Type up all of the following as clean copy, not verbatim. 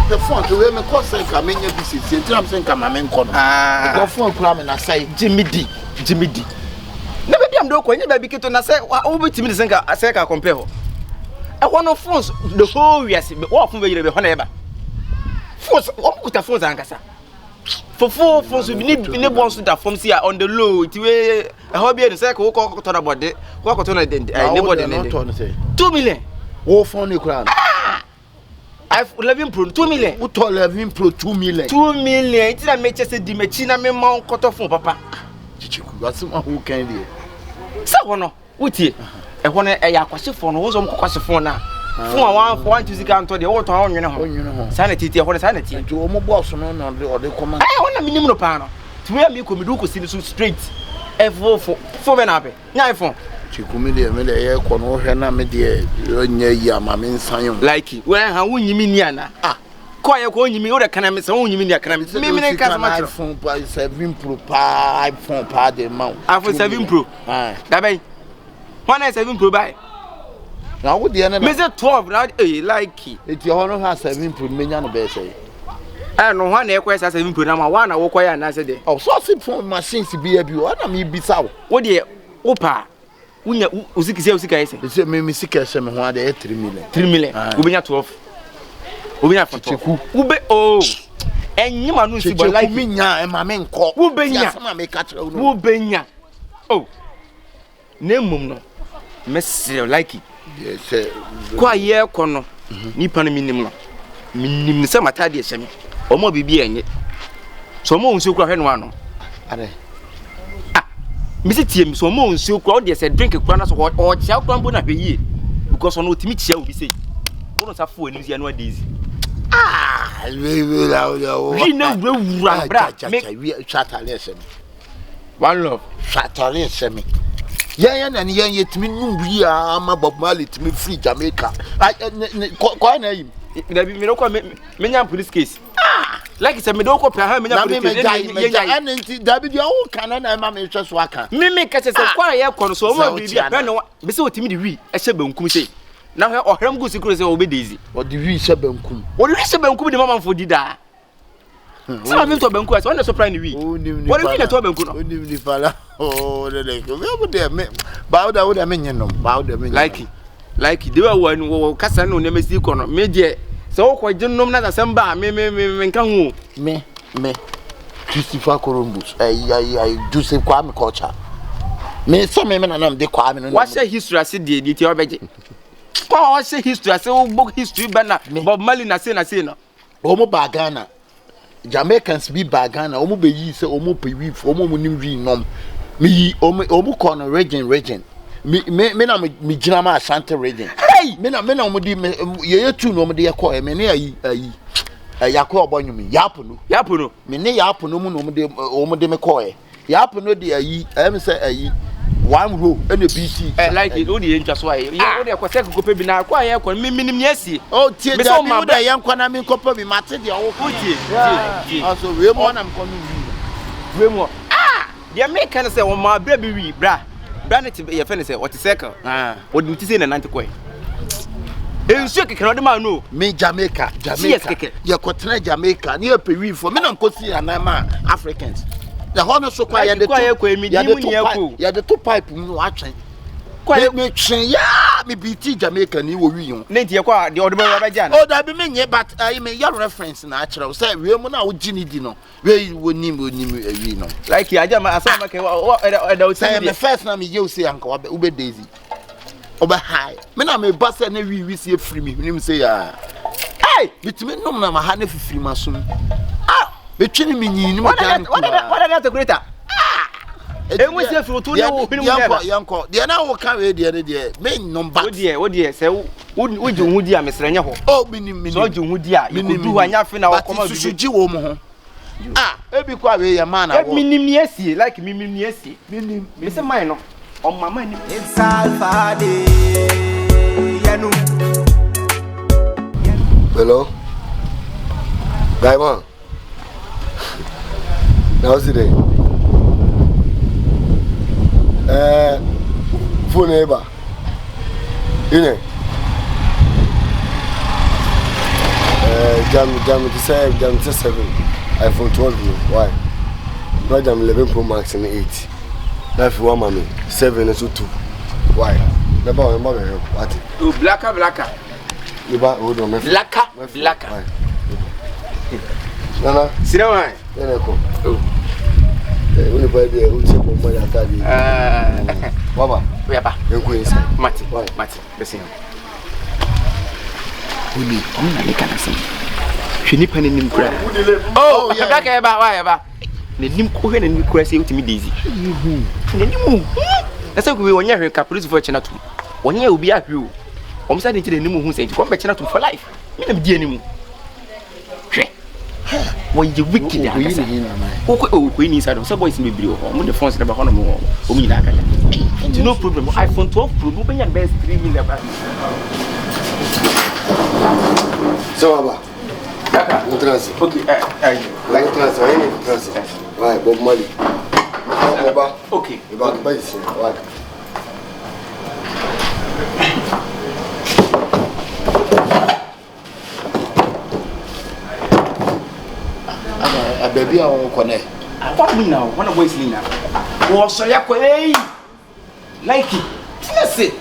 the phone to where me call say come in your business. You am saying come am enko no. The phone kura me na say Jimmy D. Na baby am do ko nya baby kito na say wo betimi say ka compare ho. E one of phones the whole years wo phone be yire be ho na eba. Phones wo kuta phones ankasa. For phones we need bonds that from here on the low it we e ho be say ko to na body ko to na neighbor dey 2 million wo phone ni kura iPhone 11 Pro 2 million. Wo to 11 Pro 2 million. 2 million. It na me chese di me chi na me ma nkoto phone papa. Chichiku asema who can dey. Sa wono, wutie. E ho na e ya kwase phone no wo zo mkwase phone na. Phone one to zika nto de wo to onwene ho. Sa na titi e ho na sa na titi. Nti o mo boss no na de command. Eh ho na minim no pa no. Ti we am ko mi du ko si so straight. E fo be na be. Nya iPhone. Chikumi de me de ye ko no hwe na me de nya yi ama me nsan like we ha wunyimi ni ana ko ye ko wunyimi o de kana me se wunyimi ni akana me me ka sama iPhone 7 Pro pa iPhone pa de ma iPhone 7 Pro da bay one 7 Pro buy na wo de na me se 12 na like it you no ha 7 Pro me nya no be say no one e kwesa 7 Pro na ma wa na wo koya na se de so si phone machines bi abi o na me bisa wo de wo pa unya usika ese se me sika ese me ho ade 3 million 3 million ubenya 12 ubenya 12 ube enyima no si bo like ubenya e ma me nko ubenya sama me ka kire no ubenya nemum no message like yes kwa ye ko no nipa no minim se matade ese me omo bibi enye so mo unsu kura hwe no ano ade Mr. TM so mo nsuo kura de say drink kura na so o chia kura mbo na hweye because ono otimi chia obi say wono safo ani zia no adezi we na wura bra me chatale sem one love chatale sem ya na ni ya timi numbi ama Bob Marley timi free Jamaica kwa na yim na bi me ko me nya police case like say me do ko pa ha me nya police case ya nti David ya wo kana na ma me hwe so aka me ka se kwa ye ko no so mo bibi a no be se otimi de wi e hye bankum sei na hwe ohram gu sikuru se obedezi o de wi hye bankum o de wi hye bankum de mama mfo di da sama bi to bankum so na surprise ni wi o de wi na to bankum no o de wi fala o de le ko me de me ba o da me nyenom ba o da me like de wa wo kasa no ne mesi ko no me de se wo ko jinnom na asamba me nka hu me Christopher Columbus Joseph Kwame culture me so me na nam de Kwame no wa share history ase de ti obeje kwa wa share history ase wo book history bana Bob Marley na say no o mo ba Ghana Jamaicans bi ba Ghana o mo be yi se o mo pe wi o mo nim wi nom me o mo ko no region me na me gina ma Ashanti region hey me na mo di ye tu no mo de ko me ne ayi yakọ obonyumi yapono me ne yapono mu no mo de me ko yapono de ayi em say ayi one row and a BC like it odi entwa so ayi ye odi ekose kope bi na kwa ye ko minim ne asi o tie da bi da ye nkwa na me kopa bi mate de o tie also we mo na me ko no we mo de me kan say wo ma bra bi wi bra ne ye fe ne say what circle odi ti say na nante ko ensu keke no de ma no me Jamaica ye kotena Jamaica ne ye pewi for me na nkosi anama Africans the hono so kwa ye de two pipe mu atwen kwa me twen ya me biti Jamaica ni wo wi yon ne tie kwa de ode ba ja na o da bi me nye but I me your reference na akere say we mu na wo gini di no we wonim awi no like ya ja ma asama ke o say me first na me ye say anka wo be Daisy oba high me na me basa na wi sie free me nim say ya hey bitimi nom na ma ha na fifiri masum betwini me nyin mo kan what that creator enwe sie firi to na wo hinu mo yanko de na wo kan we de me number wo de say wo ji hu di a mesranya ho oh minim so ji hu di a du anya fe na wo koma bi suji wo mo ho ebi kwa we ya man na wo minim ni asie like minim ni asie minim me say mine no on mama ni it's alpha day yanu hello Diamond how's it day phone neighbor Jam to say jam to 7. iPhone 12. Why? No jam 11 Pro Max and 8. Now if you want mommy 7 and so 2. Why? Never what? Oh, blacker. You buy hold on. Blacker. Nana, sit down. Then come. Oh. Only boy there who take money after the. Baba. Where ba? You go inside. Mati. Listen. Uni, I'm not making a scene. She need penny in bread. Oh, yeah, back about why about the nim cohen and crazy to me daisy. That's why we want your caprice for China. 1 year will be at you. I'm saying to the new who said, come back China for life. You never did anymore. When you wicked, we need some boys in the blue, on the phones never honor more. No problem. iPhone 12 Pro, open your best 3 in the back. So, Baba. Okay, like transit. Right, Bob Marley. Baba. Okay. About base. Right. Baby, I won't connect. What we now? One of boys Lina. Oh, so ya hey. Like it. That's it.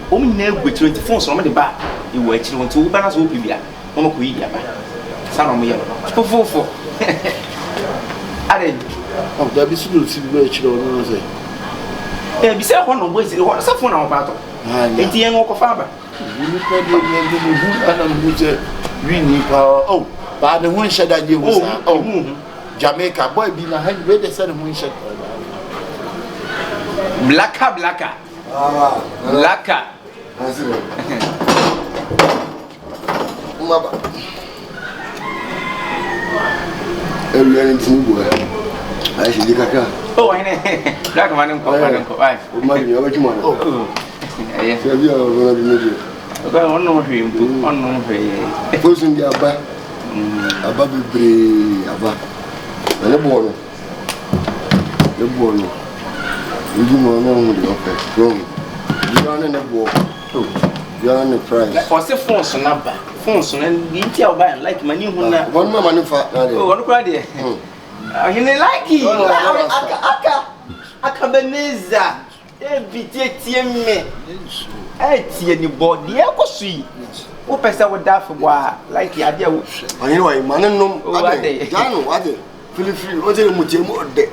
Oh, me never with 24 so the bar. You were actually to balance who be there. Mama could eat ya. Son of me. For. Are Oh, there be still see the children. Eh, be said one of boys. What is a phone our battle? And the young walk father. You oh, but the one shed that you was Jamaica boy be my head ready to send him shed. Blacker. Mama. Anything boy. I should look at. Oh, I know. Black man, why? Money, you have money. Oh, yes. You are going to be major. On no him to unknown way. Posing the Abba. Abba be brave. Abba. And the boy. You do more than the offer. Wrong. You are in the ball. You are on the price. What's the phones on number? Phones and the intel by like my new one. One more money for. Oh, what about it? You like it. Akabeneza. Me. Eti any body e ko sui. Wo pesa wo da for boa like ya dia wo. Anyway, manenum ade. Jano ade. Fili o je mu tie mu ode.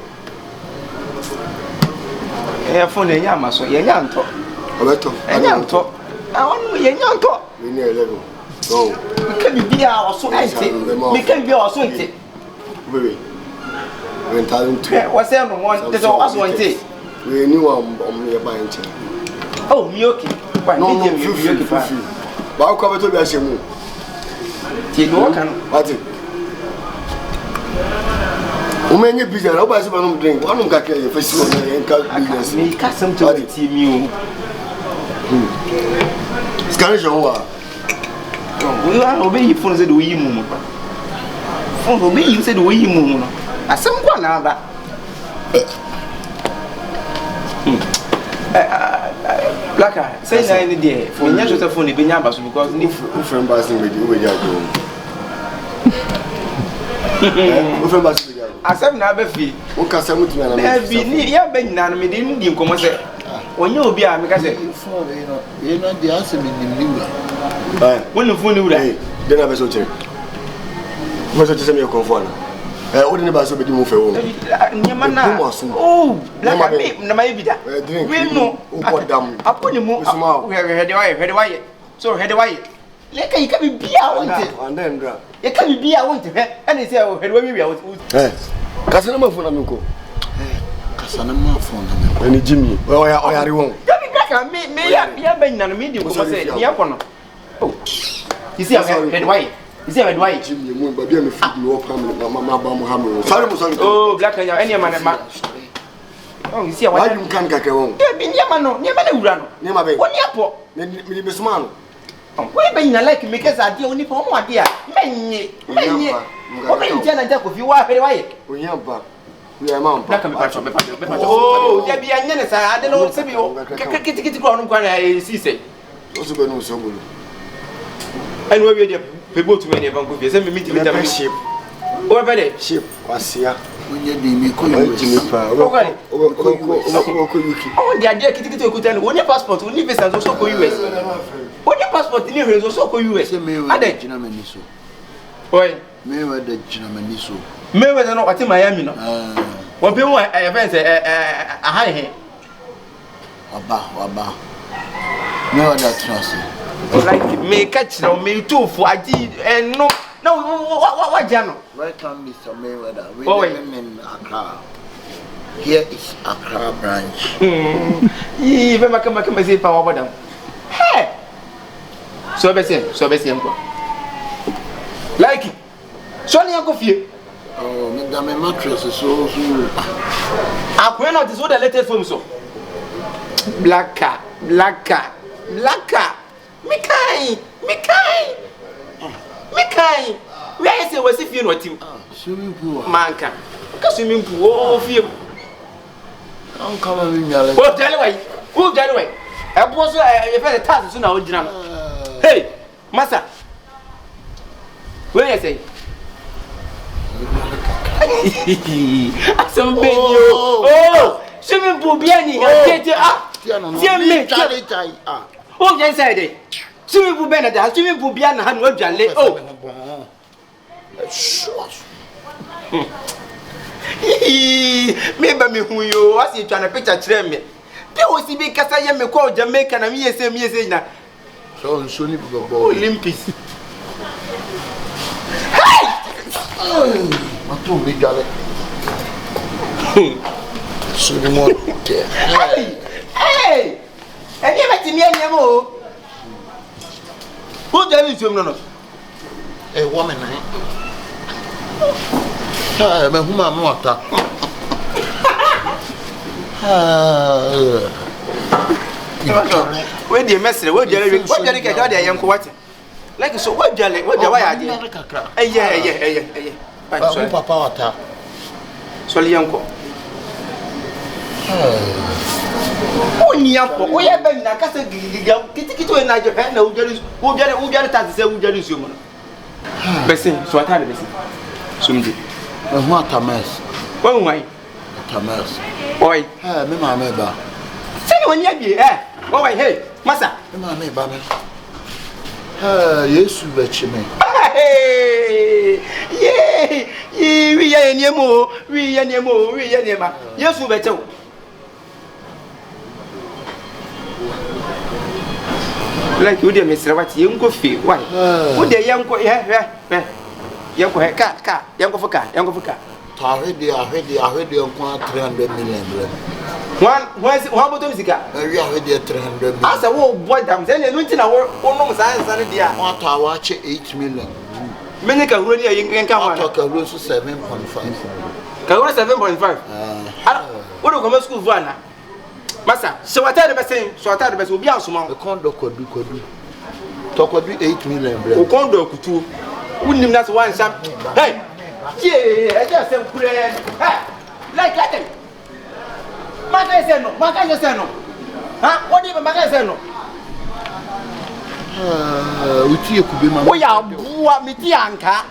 Phone e nya maso, ye nya nto. Obeto. E nya nto. Awon ye nya nto. We near level. So, we can be o so ente. We can be o so ente. Baby. When time to. What's there no one? There's also one thing. We knew near buying. Oh, me okay. No, feel. But I'll come to be a shame. What? Women, you busy. Nobody's going to drink. One of the festival and business. Me custom to the team. Scanish over. We are obeying phones at the way moon. Phone obey you said the way moon. I some one other. Blacker, say any day for your phone, the Binyabas because if friend passing with you, we are going. I said, never fee. What can some with me? I've been near Benin, me didn't come say. When you be a because you know the answer in the new. When the phone, then I was so cheap. What's it to send me a conform? I wouldn't have so many move for home. Oh, black maybe that. We know. I put him more. We have head away. So head away. Let me be out and then you can be out to her and it's our head where we are. Casanova for Amico. Casanova for any Jimmy. Oh, I are wrong. Me, yeah, Ben, and medium. Oh, you see, I head away. Is there a white Jimmy? But be a food, no family, Mamma. Sorry, oh, black and any man. Oh, you see, why you can't get along. There be Yamano, Yamano, Yamabe, one yappo, maybe small. Where be like because I do only for one dear. Many, what may you tell if you are very white? We have we are mount. Oh, there be a nenes, I don't know, Sabio. Get to go on, I see. Also, no so good. And we be people to many bank of send me meeting with them ship. Over there, ship, Wasia. When you me call you oh, they are there kitty to good and when your passport, when you visit also go US. When your passport in here is also go US. Boy, Mayweather Germany so. Mayweather not at Miami no. One people events a high here. Waba. Mayweather trust. Like me catch now me too for I did and no what Jano? Welcome Mr. Mayweather. We live in Accra. Here is Accra branch. Even my come say power madam. Hey. So be say like it. So ni uncle fie. Oh, me da me mattress so. Akwe not is what the latest film so. Black car. Me kai. Where is it was if you know him? Swimming pool. Manka. Swimming pool. Oh, feel. Don't come with me, Alex. Oh, January. I was a task soon. I hey, Massa. Where is it? Some baby. Oh, swimming pool. Biani. Oh, yes, I did. Swimming pool Benada, swimming pool Biana, and what Jale. Oh, maybe me who you was you trying to picture trem me. There was the big Casa me call Jamaican and me say now. So, Sonny Olympus. Hey! I told me, Jale. So, the more. Hey! And you met me anymore. Who tell you no? A woman, eh? Me who am water. Where the message? Where the get out there? What? Like so, what Jale? What the why? Yeah. Papa water. Sorry, uncle. Oh, Niapo, we have been a castle. Kitty to a night of hand. Who get it as a good human. Bessie, so I tell you, Sumdi. What a mess. Oh, my. A mess. Oi, Me, mamma. say when you be, eh? Oh, hey, Massa. Me, mamma. Yes, you bet me. Hey, yay, we are Nemo. Yes, you bet you. Like you dear Mr. What you go feel? Why? Would the young go here? Young car, young for car. I heard you on 300 million. One bottom cigar. Maybe I heard you 300 million. As a whole boy, damn, then you went in our own science and the what I watch 8 million. Many can run here, you can come talk a rose 7.5. Can run 7.5. What do you come to school for now? Massa, so I tell the best thing, so I tell the best will be out small. The condo could do. Talk would be 8 million. O condo could too. Wouldn't that one some? Hey, yeah, I just said, like that. Maka said no. Huh? What even Maka said no? We could be my. We are Mitianka,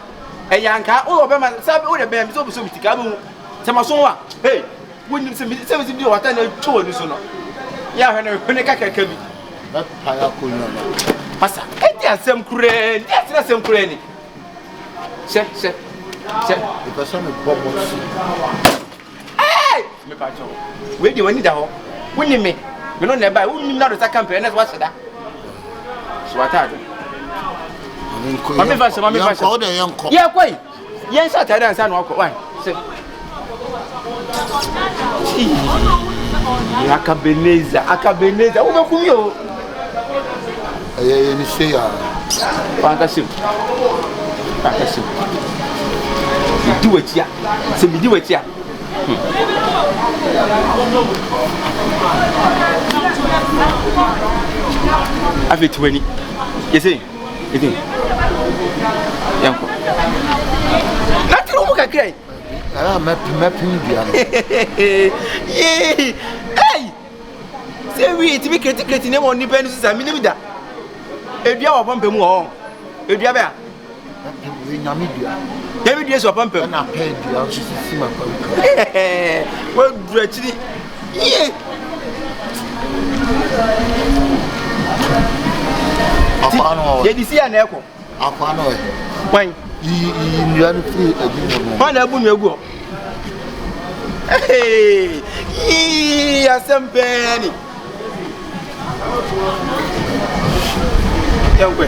a Yanka, or Bema, some other bam, so Tikamu, Tamasoa. Hey. When you see me, what I told you so. Yeah, when I can be. That Payakuna. Massa, that's some crane. That's not some crane. Say. If I saw me bubble. Hey! Where do you want it out? Winning me. You know, never, wouldn't know the company, and that's what's that. So what are you? Mammy fashion. Yeah, quite. Yes, I tell you, son, walk away. Akabeneza, umekumio. Ni say Fantastic. Do it here. So we do it here. After 20. You see? Yanko. Nothing wrong with that. Mapping. Hey! Say we to be critical name on the Penus. I mean, that. If you are one more, Edua bia. Nyame dua. Nyame dua so pampam. Na pɛ dua so sisi ma pampam. Wo dura chiri. Ye. Apa no. Ye di si ya na eko. Apa no. Kwan. Yi nua no free adu no. Ma na abu nu egu. Yi asempeni. Yankwe.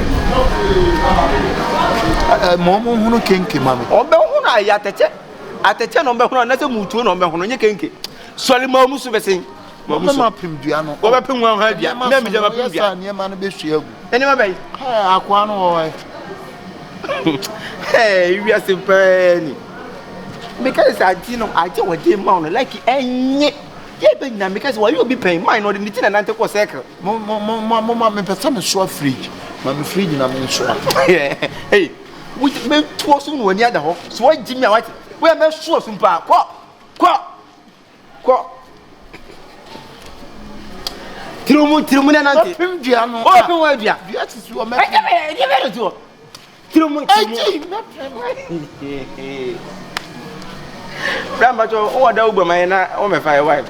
Momo hunu kenke mami. Obe hunu aya atete no be hunu na se mutuo no be hunu nye kenke. Sori ma mu so besin. Ma mu so. Ma pim dua no. Obe pim wan ha dua. Na mi je ma pim dua. Ya ne ma no be hwe agu. Eni ma bai. Akwa no o. Wi asempeni. Because I didn't know I just was down like enye. Yeah, but now because why you be paying mine or the meeting and anti ko circle. Mama me pesa me so fridge. Ma me fridge na me so. Hey, we me to so no near the ho. So why Jimmy what? We me so so pa. Ko. Tirumu na nanti. Pim dia no. O pim wa dia. Dia ti so me. Ai to. Tirumu. Bramba to o da ugbo man na o me fa wife.